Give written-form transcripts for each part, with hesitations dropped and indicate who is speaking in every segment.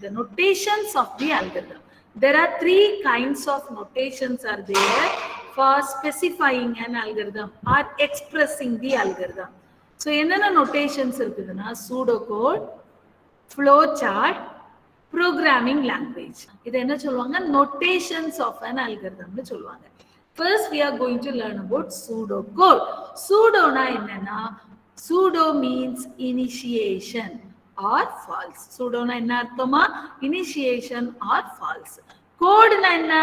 Speaker 1: the notations of the algorithm. There are 3 kinds of notations are there for specifying an algorithm or expressing the algorithm. So என்னென்ன notations இருக்குதுன்னா pseudocode, flowchart, programming language. இது என்ன சொல்லுவாங்க notations of an algorithm னு சொல்லுவாங்க. First we are going to learn about pseudocode. Pseudo na என்னன்னா pseudo means initiation or false. Pseudo na என்ன அர்த்தமா initiation or false. Code na என்ன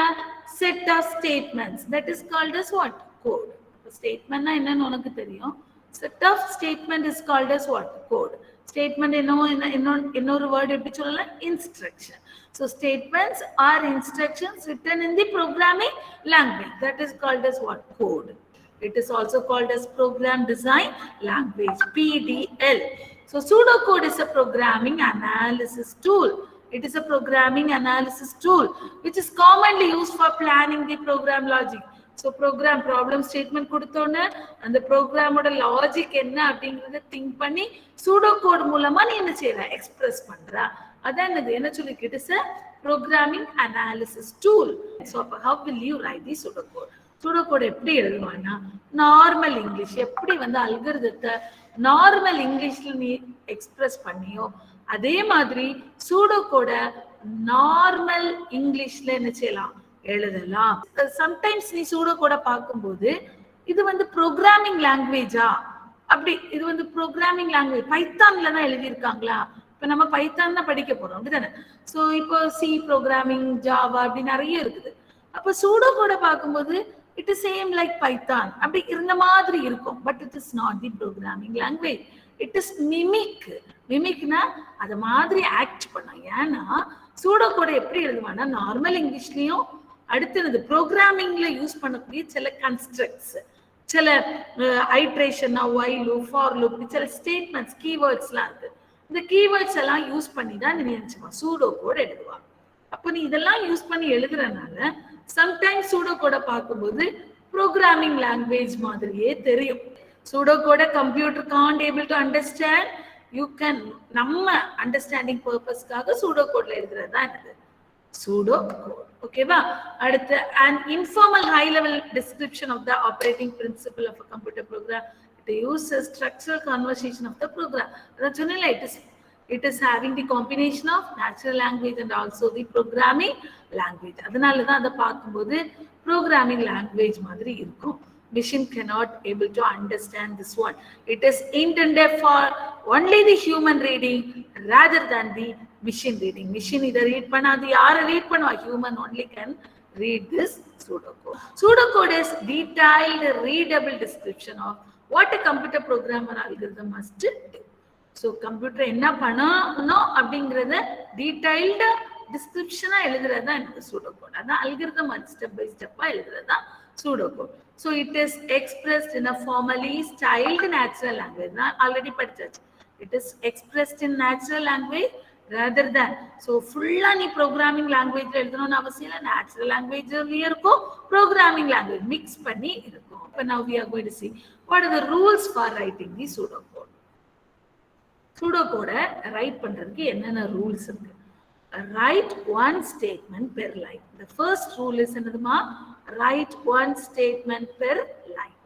Speaker 1: set of statements, that is called as what? Code. Statement na என்னன்னு உனக்கு தெரியும். Set of statement is called as what? Code. Statement இன்னொரு word எப்படி சொல்லலாம் instruction. So statements are instructions written in the programming language, that is called as what? Code. It is also called as program design language, PDL. So pseudocode is a programming analysis tool. It is a programming analysis tool which is commonly used for planning the program logic. So program problem statement கொடுத்தோன்னே அந்த ப்ரோக்ராமோட logic என்ன அப்படிங்கறத think பண்ணி pseudocode மூலமா நீ என்ன செய்யற express பண்ற. அதான் என்ன சொல்லிருக்கு, it is a programming analysis tool. So how will you write the pseudocode? pseudocode எப்படி எழுதுவானா நார்மல் இங்கிலீஷ் எப்படி வந்து அல்காரிதத்தை நார்மல் இங்கிலீஷ்ல நீ எக்ஸ்பிரஸ் பண்ணியோ அதே மாதிரி pseudocode நார்மல் இங்கிலீஷ்ல என்ன செய்யலாம் எழுதலாம். சம்டைம்ஸ் நீ pseudocode பார்க்கும்போது இது வந்து ப்ரோக்ராமிங் லாங்குவேஜா அப்படி இது வந்து ப்ரோக்ராமிங் லாங்குவேஜ் பைத்தான்ல தான் எழுதியிருக்காங்களா, இப்ப நம்ம பைத்தான் தான் படிக்க போறோம் அப்படிதானே. ஸோ இப்போ சி ப்ரோக்ராமிங் ஜாவா அப்படி நிறைய இருக்குது. அப்போ pseudocode பார்க்கும்போது it is same like Python அப்படி இருந்த மாதிரி இருக்கும். But it is not the programming language, it is mimic. மிமிக்னா அதை மாதிரி ஆக்ட் பண்ணும். ஏன்னா pseudocode எப்படி எழுதுவானா நார்மல் இங்கிலீஷ்லயும் அடுத்தது ப்ரோக்ராமிங்ல யூஸ் பண்ணக்கூடிய சில கன்ஸ்ட்ரக்ட்ஸ், சில iteration, while loop, for loop, சில ஸ்டேட்மெண்ட்ஸ், கீவேர்ட்ஸ்லாம் இருக்கு. இந்த கீவேர்ட்ஸ் எல்லாம் யூஸ் பண்ணி தான் நீ நினைச்சுமா pseudocode எழுதுவாங்க. அப்போ நீ இதெல்லாம் யூஸ் பண்ணி எழுதுறதுனால சம்டைம்ஸ் pseudocode பார்க்கும்போது ப்ரோக்ராமிங் லாங்குவேஜ் மாதிரியே தெரியும். pseudocode computer can't able to understand. You can நம்ம அண்டர்ஸ்டாண்டிங் பர்பஸ்க்காக pseudocode எழுதுறது தான் என்னது pseudocode. ஓகேவா? அடுத்து an informal high level description of the operating principle of a computer program. It uses structural conversation of the program. அதான் சொன்னேன்ல, it is having the combination of natural language and also the programming language. அதனால தான் அதை பார்க்கும்போது programming language மாதிரி இருக்கும். Machine cannot able to understand this one. It is intended for only the human reading rather than the machine reading. Machine இதை read பண்ணாது, யாரை read பண்ணுவா? Human only can read this pseudocode. Pseudocode is detailed readable description of what a computer program or algorithm must do. So computer என்ன பண்ணணும் அப்படிங்கறத detailed டிஸ்கிரிப்ஷனா எழுதுறது தான் எனக்கு pseudocode. அதான் அல்காரிதம் ஸ்டெப் பை ஸ்டெப்பா எழுதுறது தான் pseudocode. So it is expressed in a formally styled natural language. நான் already படிச்சாச்சு. It is expressed in natural language rather than. So full நீ programming language எழுதணும்னு அவசியம் இல்லை, natural language இருக்கும், programming language mix பண்ணி இருக்கும். இப்போ now we are going to see what are the rules for writing the pseudocode. pseudocode right பண்றதுக்கு என்னென்ன ரூல்ஸ் இருக்கு? Write one statement per line. The first rule is என்னதுமா? Write one statement per line.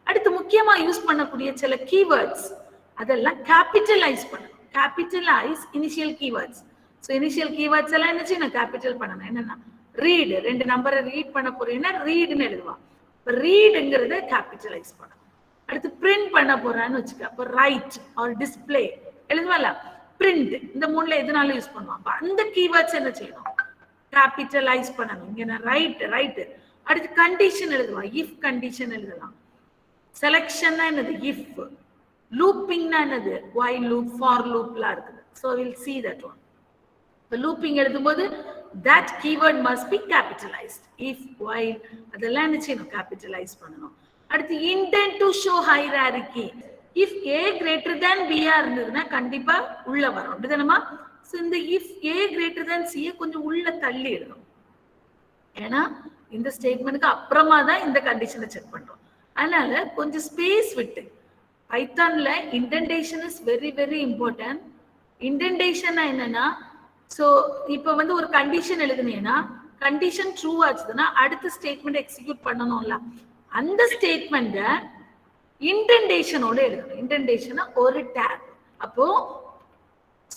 Speaker 1: அடுத்து முக்கியமா use பண்ணக்கூடிய சில keywords அதெல்லாம் capitalise பண்ணணும். Capitalise initial keywords. So initial keywords எல்லாம் என்ன செய்யணும்? கேபிட்டல் பண்ணணும். என்னன்னா ரீடு, 2 நம்பரை ரீட் பண்ண போறீங்கன்னா ரீடுன்னு எழுதுவான். இப்போ ரீடுங்கிறத கேபிட்டலைஸ் பண்ணணும். அடுத்து பிரிண்ட் பண்ண போறான்னு வச்சுக்க, அப்போ ரைட் ஆர் டிஸ்பிளே எழுதுவால, பிரிண்ட், இந்த 3ல எதுனாலும் யூஸ் பண்ணுவான். அந்த கீவேர்ட்ஸ் என்ன செய்யணும்? கேபிட்டலைஸ் பண்ணணும். இங்க ரைட். அடுத்து கண்டிஷன் எழுதுவான், இஃப் கண்டிஷன் எழுதலாம். செலக்ஷன்னா என்னது? இஃப். லூப்பிங்னா என்னது? while loop, for loopலாம் இருக்குது. So we'll see that one. இப்போ லூப்பிங் எழுதும்போது that keyword must be capitalized. if, while அதெல்லாம் என்ன செய்யணும்? கேபிட்டலைஸ் பண்ணணும். அடுத்து intent to show hierarchy. if a greater than b இருந்ததுன்னா கண்டிப்பா உள்ள வரும். அப்படிதானமா? ஸோ இந்த if a greater than c கொஞ்சம் உள்ள தள்ளி எழுதணும். ஏன்னா இந்த ஸ்டேட்மெண்ட்டுக்கு அப்புறமா தான் இந்த கண்டிஷனை செக் பண்றோம். அதனால கொஞ்சம் ஸ்பேஸ் விட்டு. பைத்தான்ல indentation is very very important. Indentation என்னன்னா ஸோ இப்போ வந்து ஒரு கண்டிஷன் எழுதுனேன்னா கண்டிஷன் ட்ரூ ஆச்சுதுன்னா அடுத்த ஸ்டேட்மெண்ட் எக்ஸிக்யூட் பண்ணணும்ல, அந்த ஸ்டேட்மெண்ட்டை இன்டென்டேஷனோட எழுதணும். இன்டென்டேஷனா ஒரு டேப். அப்போ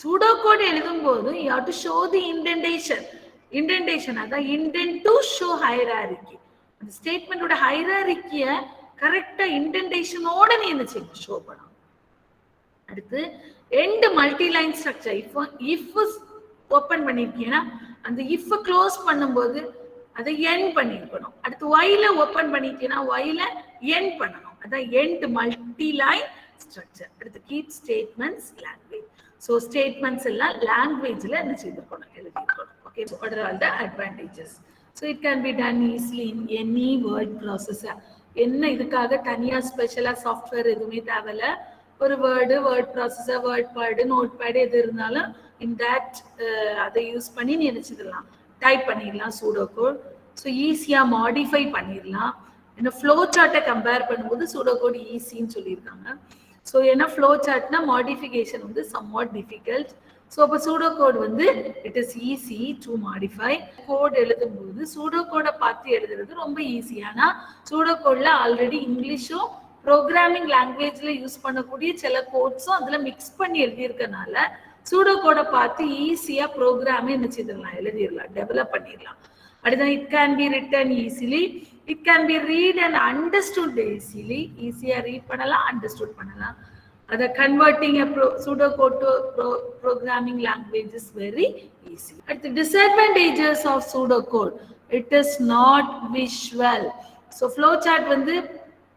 Speaker 1: சூடோ கோட் எழுதும் போது you have to show the indentation. Indentation அதான் இன்டென்ட் டு ஷோ ஹைரார்கி. அந்த ஸ்டேட்மெண்டோட ஹைரார்கிய கரெக்டா இன்டென்டேஷனோட நீ என்ன செய்யணும், ஷோ பண்ணணும். அடுத்து end multi line structure. If ஓபன் பண்ணிருக்கீங்கன்னா அந்த இஃப் க்ளோஸ் பண்ணும்போது அதை எண்ட் பண்ணிருக்கணும். அடுத்து ஒய்ல ஓபன் பண்ணிட்டீங்கன்னா ஒய்ல எண்ட் பண்ணணும். அதான் எண்ட் மல்டி லைன் ஸ்ட்ரக்சர். அடுத்து keep statements language. So statements எல்லாம் லாங்குவேஜ்ல என்ன செய்திருக்கணும், எழுதியிருக்கணும். Okay, what are all the advantages? So it can be done easily in any word processor. என்ன இதுக்காக தனியா ஸ்பெஷலா சாஃப்ட்வேர் எதுவுமே தேவையில்ல. ஒரு word, word processor, WordPad, notepad எது இருந்தாலும் இன் தட் அதை யூஸ் பண்ணி நீ நினைச்சிடலாம், டைப் பண்ணிடலாம் சூடோ கோட். ஸோ ஈஸியா மாடிஃபை பண்ணிடலாம். ஏன்னா ஃப்ளோ சார்ட்டை கம்பேர் பண்ணும்போது சூடோ கோட் ஈஸின்னு சொல்லியிருக்காங்க. ஸோ ஏன்னா ஃப்ளோ சார்ட்னா மாடிஃபிகேஷன் வந்து சம்வாட் டிஃபிகல்ட். ஸோ அப்போ சூடோ கோட் வந்து it is easy to modify. Code எழுதும்போது சூடோ கோடை பார்த்து எழுதுறது ரொம்ப ஈஸி. ஆனால் சூடோ கோட்ல ஆல்ரெடி இங்கிலீஷும் ப்ரோக்ராமிங் லாங்குவேஜ்ல யூஸ் பண்ணக்கூடிய சில கோட்ஸும் அதுல மிக்ஸ் பண்ணி எழுதியிருக்கனால சூடோ கோடை பார்த்து ஈஸியா ப்ரோக்ராமே என்ன செய்திடலாம், எழுதிடலாம், டெவலப் பண்ணிடலாம். அடுத்தது it can be written easily, it can be read and understood easily. ஈஸியா ரீட் பண்ணலாம், அண்டர்ஸ்டுட் பண்ணலாம். அதை converting pseudo code to programming language is very easy. அடுத்து disadvantages of pseudo code. It is not visual. So flow chart வந்து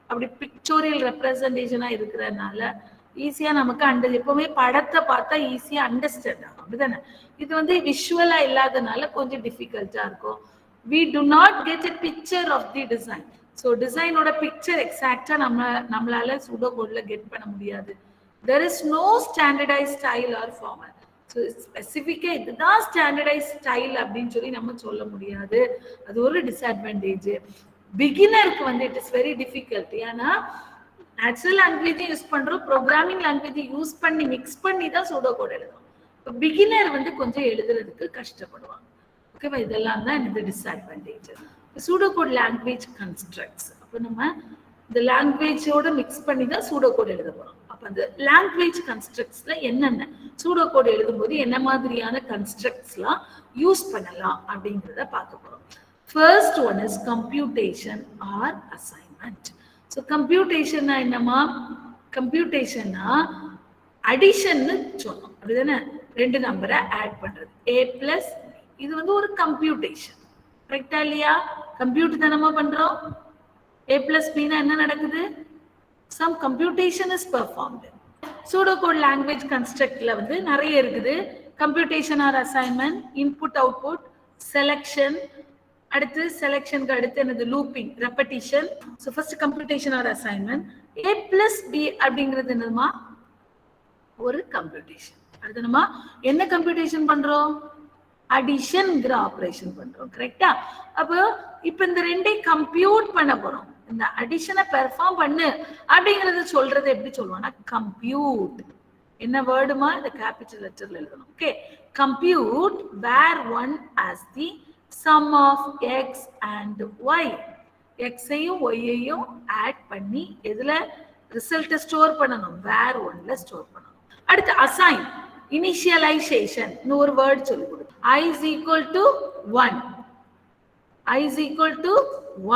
Speaker 1: அப்படி pictorial ரெப்ரசன்டேஷனா இருக்கிறதுனால ஈஸியா நமக்கு எப்பவுமே படத்தை பார்த்தா ஈஸியா அண்டர்ஸ்டாண்ட் ஆகும், அப்படிதானே? இது வந்து விஷுவலா இல்லாதனால கொஞ்சம் டிஃபிகல்ட்டா இருக்கும். we do not get a picture of the design. So டிசைனோட பிக்சர் எக்ஸாக்டா நம்மளால சூடோ கோட்ல கெட் பண்ண முடியாது. there is no standardized style or format. So ஸ்பெசிஃபிக்கா இதுதான் ஸ்டாண்டர்டைஸ் ஸ்டைல் அப்படின்னு சொல்லி நம்ம சொல்ல முடியாது. அது ஒரு டிஸ்அட்வான்டேஜ். பிகினருக்கு வந்து இட் இஸ் வெரி டிஃபிகல்ட். ஏன்னா நேச்சுரல் லாங்குவேஜை யூஸ் பண்றோம், ப்ரோக்ராமிங் லாங்குவேஜை யூஸ் பண்ணி மிக்ஸ் பண்ணி தான் சூடோ கோட் எழுதும். இப்போ பிகினர் வந்து கொஞ்சம் எழுதுறதுக்கு கஷ்டப்படுவாங்க. ஓகேவா? இதெல்லாம் தான் இந்த disadvantage. Pseudo code language constructs. அப்போ நம்ம இந்த லாங்குவேஜோட மிக்ஸ் பண்ணி தான் சூடோ கோட் எழுத போறோம். அப்போ அந்த லாங்குவேஜ் கன்ஸ்ட்ரக்ட்ஸ்ல என்னென்ன சூடோ கோட் எழுதும்போது என்ன மாதிரியான கன்ஸ்ட்ரக்ட்ஸ்லாம் யூஸ் பண்ணலாம் அப்படிங்கிறத பார்க்க போறோம். First one is computation or assignment. So computation na என்னமா? computation na addition னு சொல்றோம், அப்படிதானே? ரெண்டு நம்பரை ஆட் பண்றது, a plus b. இது வந்து ஒரு computation, கரெக்டா இல்லையா? கம்ப்யூட் தானமா பண்றோம். a plus b னா என்ன நடக்குது? some computation is performed. Pseudocode language constructல வந்து நிறைய இருக்குது. computation or assignment, input output, selection. அடுத்து செலெக்ஷனுக்கு அடுத்து என்னது? Looping, repetition. So first computation or assignment. a plus b அப்படிங்கிறது என்னதுமா? ஒரு கம்ப்யூட்டேஷன். அடுத்து நம்ம என்ன கம்ப்யூட்டேஷன் பண்றோம்? அடிஷன்ங்கிற ஆப்ரேஷன் பண்றோம், கரெக்டா? அப்போ இப்போ இந்த ரெண்டை கம்ப்யூட் பண்ண போறோம். இந்த அடிஷனை பெர்ஃபார்ம் பண்ணு அப்படிங்கறத சொல்றது எப்படி சொல்லுவாங்கன்னா கம்ப்யூட். என்ன வேர்டுமா? இந்த கேபிட்டல் லெட்டர்ல எழுதணும். Okay, compute where one as the sum of x and y. x ஐயும் y ஐயும் ஆட் பண்ணி எதுல ரிசல்ட் ஸ்டோர் பண்ணணும்? வேர் ஒன்ல ஸ்டோர் பண்ணணும். அடுத்து அசைன், இனிஷியலைசேஷன். ஒரு வேர்ட் சொல்லி கொடு. i is equal to 1. i is equal to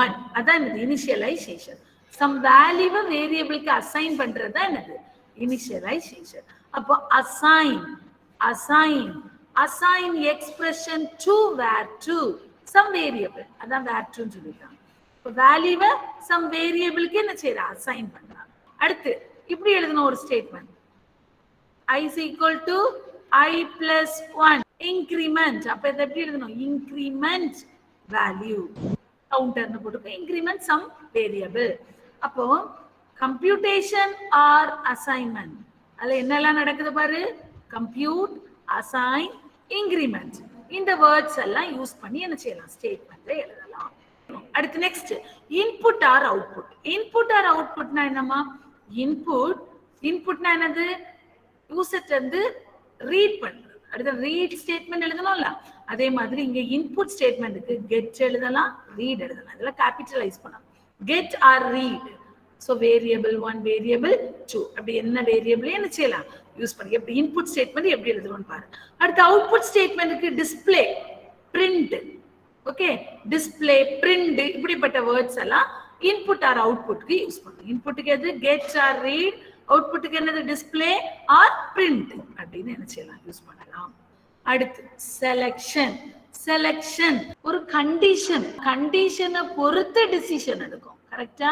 Speaker 1: 1. அதான் என்னது? இனிஷியலைசேஷன். சம் வேல்யூவை வேரியபிளுக்கு அசைன் பண்றது தான் என்னது? இனிஷியலைசேஷன். அப்போ assign, assign assign expression to var2 some variable. அதான் var2 ன்னு சொல்லிட்டாங்க. இப்போ வேல்யூவை some variableக்கு என்ன செய்யற? அசைன் பண்றாங்க. அடுத்து இப்படி எழுதணும் ஒரு statement. i is equal to i plus 1 increment. அப்ப இதை எப்படி எழுதணும்? increment value கவுண்டர்னு போட்டு increment some variable. அப்போ computation or assignment அதுல என்னெல்லாம் நடக்குது பாரு? compute, assign, increment. இந்த வேர்ட்ஸ் எல்லாம் யூஸ் பண்ணி என்ன செய்யலாம்? ஸ்டேட்மெண்ட்ல எழுதலாம். அடுத்து next input or output. Input or அவுட்புட்னா என்னமா? இன்புட்னா என்னது? யூசர்ட்ட இருந்து ரீட் பண்றது. அடுத்து ரீட் ஸ்டேட்மெண்ட் எழுதணும்ல, அதே மாதிரி இங்க இன்புட் ஸ்டேட்மெண்ட்டுக்கு கெட் எழுதலாம், ரீட் எழுதலாம். இதெல்லாம் கேபிட்டலைஸ் பண்ணலாம். Get or read. So variable 1, variable 2 அப்படி என்ன வேரியபிள் என்ன செய்யலாம் யூஸ் பண்ணி. எப்படி இன்புட் ஸ்டேட்மெண்ட் எப்படி எழுதணும்னு பாரு. அடுத்து அவுட்புட் ஸ்டேட்மெண்ட்டுக்கு display, print, okay, display, print இப்படிப்பட்ட வேர்ட்ஸ் எல்லாம் இன்புட் ஆர் அவுட்புட்க்கு யூஸ் பண்ணுவோம். இன்புட்டுக்கு எது கெட் ஆர் ரீட், அவுட்புட்டுக்கு என்னது டிஸ்பிளே ஆர் பிரிண்ட் அப்படின்னு என்ன செய்யலாம் யூஸ் பண்ணலாம். அடுத்து செலக்ஷன். செலக்ஷன் ஒரு கண்டிஷனை பொறுத்து டிசிஷன் எடுக்கும். கரெக்டா?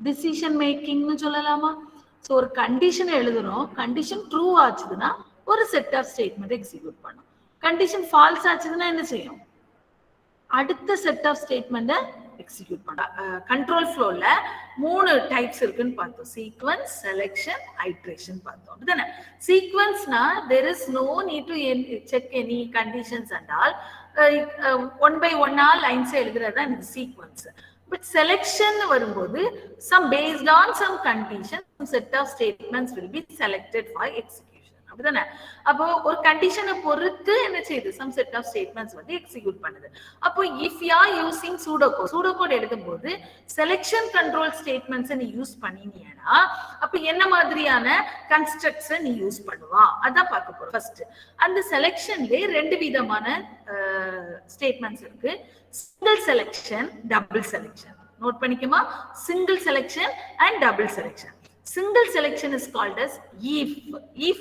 Speaker 1: டிசிஷன் மேக்கிங்னு சொல்லலாமா? ஸோ ஒரு கண்டிஷனை எழுதுறோம், கண்டிஷன் ட்ரூ ஆச்சுதுன்னா ஒரு செட் ஆஃப் ஸ்டேட்மெண்ட் எக்ஸிக்யூட் பண்ணும். கண்டிஷன் ஃபால்ஸ் ஆச்சுதுன்னா என்ன செய்யும்? அடுத்த செட் ஆஃப் ஸ்டேட்மெண்ட்டை எக்ஸிக்யூட் பண்ண. கண்ட்ரோல் ஃப்ளோல 3 டைப்ஸ் இருக்குன்னு பார்த்தோம். சீக்வன்ஸ், செலக்ஷன், ஐட்ரேஷன் பார்த்தோம். அப்படிதானே? சீக்வன்ஸ்னா there is no need to check any conditions and all. One by ஒன்னா லைன்ஸ் எழுதுறதா இந்த சீக்வன்ஸ். பட் செலக்ஷன் வரும்போது some based on some condition, some set of statements will be selected for execution. அப்படிதானே? அப்போ ஒரு கண்டிஷனை பொறுத்து என்ன செய்யுது some set of statements வந்து எக்ஸிக்யூட் பண்ணுது. அப்போ if you are using pseudocode எழுதும்போது செலக்ஷன் கண்ட்ரோல் ஸ்டேட்மெண்ட்ஸ் நீ யூஸ் பண்ணினீனா அப்ப என்ன மாதிரியான கன்ஸ்ட்ரக்ட்ஸ் நீ யூஸ் பண்ணுவா அதான் பார்க்க போறோம். ஃபர்ஸ்ட் அந்த செலக்ஷன்ல 2 விதமான ஸ்டேட்மெண்ட்ஸ் இருக்கு. Single selection, double selection. Note பண்ணிக்கமா, single selection and double selection. Single selection is called as if.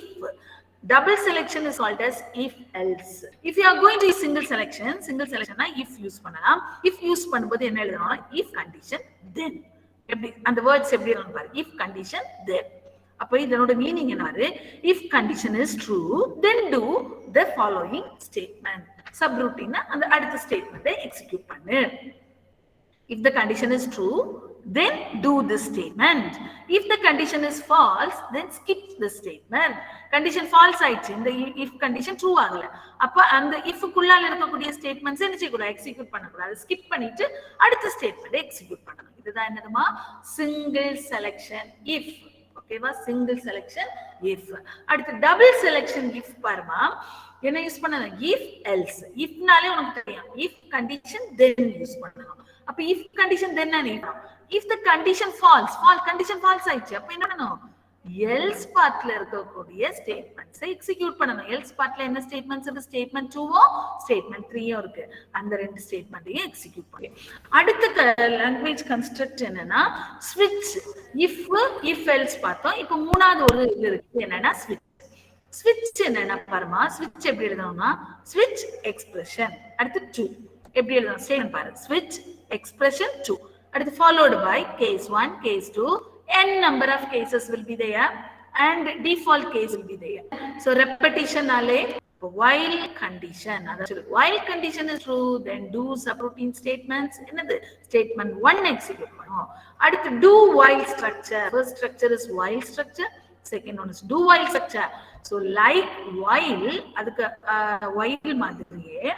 Speaker 1: Double selection is called as if else. If you are going to use single selection na if use பண்ணலாம். if use பண்ணும்போது என்ன எழுதணும்? if condition then. எப்படி அந்த words எப்படி எழுதணும் பாரு. if condition then. அப்ப இதனோட மீனிங் என்னது? if condition is true then do the following statement. Subroutine அந்த அடுத்த ஸ்டேட்மெண்ட்டை எக்ஸிக்யூட் பண்ணு. If the condition is true, then do this statement. If the condition is false, then skip the statement. Condition false ஆயிடுச்சு, இந்த if condition true ஆகல, அப்ப அந்த if குள்ளால இருக்கக்கூடிய ஸ்டேட்மெண்ட்ஸ் என்ன செய்யக்கூடாது? எக்ஸிக்யூட் பண்ணக்கூடாது. ஸ்கிப் பண்ணிட்டு அடுத்த ஸ்டேட்மெண்ட்டை எக்ஸிக்யூட் பண்ணணும். இதுதான் என்னதுமா? Single selection if. ஓகேவா? Single selection if. அடுத்து டபுள் செலக்ஷன் if பாருமா, என்ன யூஸ் பண்ணணும்? if else. ifனாலே உனக்கு தெரியும், if condition then யூஸ் பண்ணணும். அப்ப if condition then என்ன? if the condition false condition false ஆயிடுச்சு, அப்ப என்ன பண்ணணும்? else பார்ட்ல இருக்கக்கூடிய ஸ்டேட்மெண்ட்ஸை எக்ஸிக்யூட் பண்ணணும். else பார்ட்ல என்ன ஸ்டேட்மெண்ட்ஸ் இருக்கு? ஸ்டேட்மெண்ட் 2 ஸ்டேட்மெண்ட் 3 இருக்கு. அந்த 2 ஸ்டேட்மெண்ட்டையும் எக்ஸிக்யூட் பண்ணி அடுத்த லாங்குவேஜ் கன்ஸ்ட்ரக்ட் என்னன்னா switch. if else பார்த்தோம். இப்போ மூணாவது ஒரு இது இருக்கு, என்னன்னா switch. switch என்னன்னா பாருமா, switch எப்படி எழுதணும்னா switch expression. அடுத்து 2 எப்படி எழுதணும்? ஸ்டேட்மெண்ட் பாரு, switch expression 2. அடுத்து followed by case 1, case 2, n number of cases will be there and default case will be there. So repetition naale while condition, while condition is true then do subroutine statements. Enadhu? statement 1 execute pannom. Adutha do while structure. First structure is while structure, second one is do while structure. So like while adukku while madriye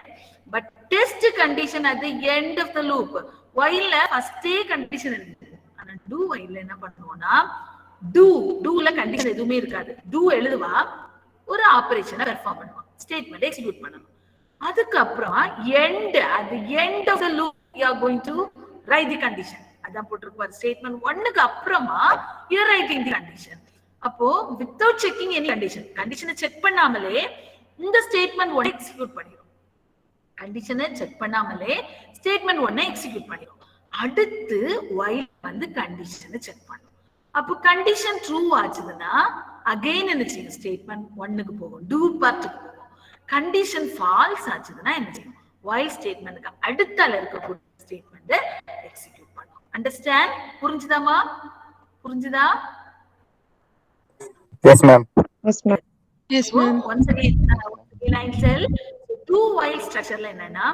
Speaker 1: but test condition at the end of the loop. while la first condition irukku, ana do while என்ன பண்ணுவோம்னா do ல condition எதுவுமே இருக்காது. do எழுதுவா, ஒரு ஆபரேஷனை perform பண்ணுவா, statement execute பண்ணணும். அதுக்கு அப்புறம் at the end of the loop you are going to write the condition. அதான் போட்டுருப்பாரு. ஸ்டேட்மெண்ட் 1க்கு அப்புறமா you are writing the condition. அப்போ without checking any condition, கண்டிஷனை செக் பண்ணாமலே இந்த ஸ்டேட்மெண்ட் 1 எக்ஸிக்யூட் பண்ணிடும். கண்டிஷனை செக் பண்ணாமலே ஸ்டேட்மெண்ட் 1 எக்ஸிக்யூட் பண்ணிடும். அடுத்து while வந்து கண்டிஷனை செக் பண்ணும். அப்போ கண்டிஷன் ட்ரூ ஆச்சுதுன்னா அகைன் என்ன செய்யும்? ஸ்டேட்மெண்ட் 1க்கு போகும், டூ பார்ட்டுக்கு போகும். கண்டிஷன் ஃபால்ஸ் ஆச்சுதுன்னா என்ன செய்யும்? while ஸ்டேட்மெண்ட்க்கு அடுத்தால இருக்கக்கூடிய ஸ்டேட்மெண்ட்டை எக்ஸிக்யூட் பண்ணும். அண்டர்ஸ்டாண்ட்? புரிஞ்சுதாமா? புரிஞ்சுதா?
Speaker 2: Yes ma'am.
Speaker 3: Yes ma'am. Yes ma'am.
Speaker 1: Once again I tell do while structureல என்னன்னா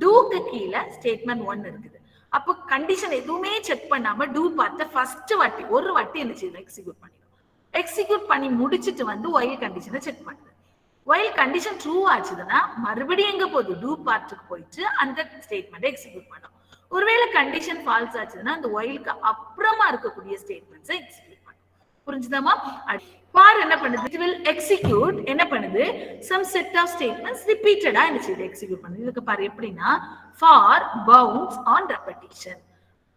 Speaker 1: doக்கு கீழ ஸ்டேட்மெண்ட் 1 இருக்குது. அப்போ கண்டிஷன் எதுவுமே செக் பண்ணாம do பார்த்த ஃபர்ஸ்ட் வாட்டி ஒரு வாட்டி என்ன செய்யும்? எக்ஸிக்யூட் பண்ணிடும். எக்ஸிக்யூட் பண்ணி முடிச்சிட்டு வந்து while கண்டிஷனை செக் பண்ணுது. while கண்டிஷன் ட்ரூ ஆச்சுதுன்னா மறுபடியும் எங்க போகுது? do பார்ட்டுக்கு போயிட்டு அந்த ஸ்டேட்மெண்ட்டை எக்ஸிக்யூட் பண்ணும். ஒருவேளை கண்டிஷன் ஃபால்ஸ் ஆச்சுதுன்னா அந்த whileக்கு அப்புறமா இருக்கக்கூடிய ஸ்டேட்மெண்ட்ஸை எக்ஸிக்யூட் பண்ணும். புரிஞ்சுதாமா? ஃபார் என்ன பண்ணுது? it will execute என்ன பண்ணுது? some set of statements repeatedா என்ன செய்யுது? எக்ஸிக்யூட் பண்ணுது. இதுக்கு பாரு எப்படின்னா for bounds on repetition,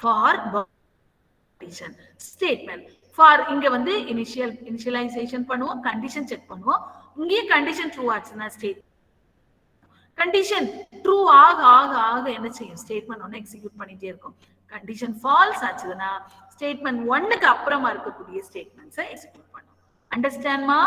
Speaker 1: for repetition statement. for இங்க வந்து initialization பண்ணுவோம், கண்டிஷன் செக் பண்ணுவோம். இங்கே கண்டிஷன் ட்ரூ ஆச்சுன்னா ஸ்டேட் கண்டிஷன் ட்ரூ ஆக ஆக ஆக என்ன செய்யும்? ஸ்டேட்மெண்ட் ஒன்று எக்ஸிக்யூட் பண்ணிட்டே இருக்கும். கண்டிஷன் ஃபால்ஸ் ஆச்சுதுன்னா ஸ்டேட்மெண்ட் 1க்கு அப்புறமா இருக்கக்கூடிய ஸ்டேட்மெண்ட்ஸை எக்ஸிக்யூட் பண்ணும். அண்டர்ஸ்டாண்ட்மா?